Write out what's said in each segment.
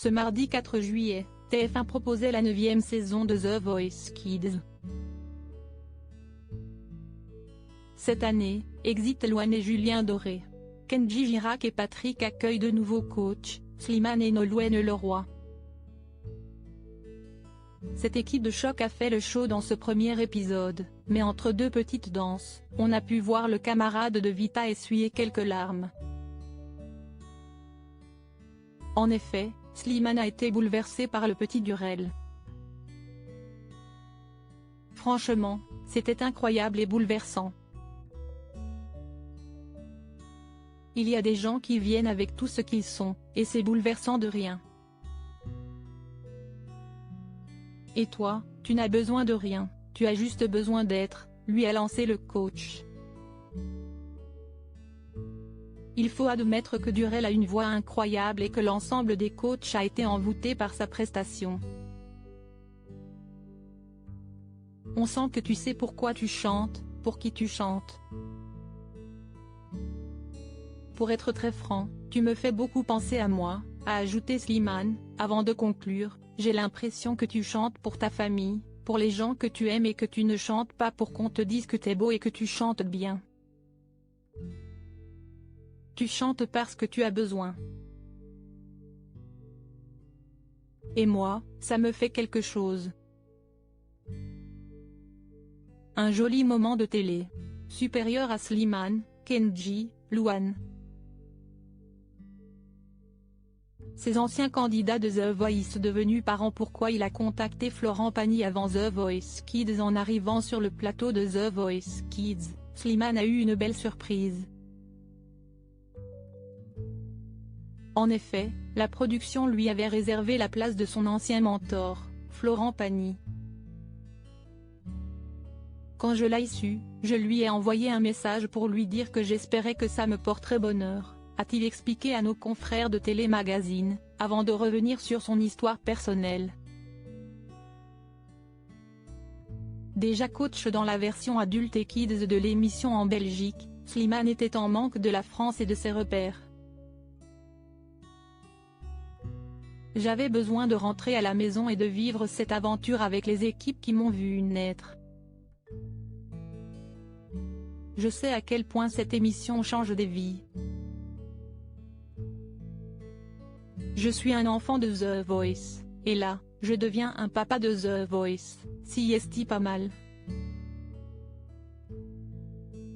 Ce mardi 4 juillet, TF1 proposait la 9e saison de The Voice Kids. Cette année, exit Louane et Julien Doré. Kenji Girac et Patrick accueillent de nouveaux coachs, Slimane et Nolwenn Leroy. Cette équipe de choc a fait le show dans ce premier épisode, mais entre deux petites danses, on a pu voir le camarade de Vita essuyer quelques larmes. En effet, Slimane a été bouleversé par le petit Durel. Franchement, c'était incroyable et bouleversant. Il y a des gens qui viennent avec tout ce qu'ils sont, et c'est bouleversant de rien. Et toi, tu n'as besoin de rien, tu as juste besoin d'être, lui a lancé le coach. Il faut admettre que Durel a une voix incroyable et que l'ensemble des coachs a été envoûté par sa prestation. On sent que tu sais pourquoi tu chantes, pour qui tu chantes. Pour être très franc, tu me fais beaucoup penser à moi, a ajouté Slimane, avant de conclure, j'ai l'impression que tu chantes pour ta famille, pour les gens que tu aimes et que tu ne chantes pas pour qu'on te dise que t'es beau et que tu chantes bien. Tu chantes parce que tu as besoin. Et moi, ça me fait quelque chose. Un joli moment de télé. Supérieur à Slimane, Kenji, Louane. Ces anciens candidats de The Voice devenus parents. Pourquoi il a contacté Florent Pagny avant The Voice Kids? En arrivant sur le plateau de The Voice Kids, Slimane a eu une belle surprise. En effet, la production lui avait réservé la place de son ancien mentor, Florent Pagny. Quand je l'ai su, je lui ai envoyé un message pour lui dire que j'espérais que ça me porterait bonheur, a-t-il expliqué à nos confrères de Télé Magazine, avant de revenir sur son histoire personnelle. Déjà coach dans la version adulte et kids de l'émission en Belgique, Slimane était en manque de la France et de ses repères. J'avais besoin de rentrer à la maison et de vivre cette aventure avec les équipes qui m'ont vu naître. Je sais à quel point cette émission change des vies. Je suis un enfant de The Voice, et là, je deviens un papa de The Voice, si est pas mal.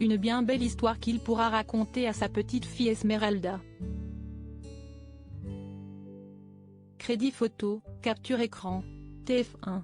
Une bien belle histoire qu'il pourra raconter à sa petite fille Esmeralda. Crédit photo, capture écran, TF1.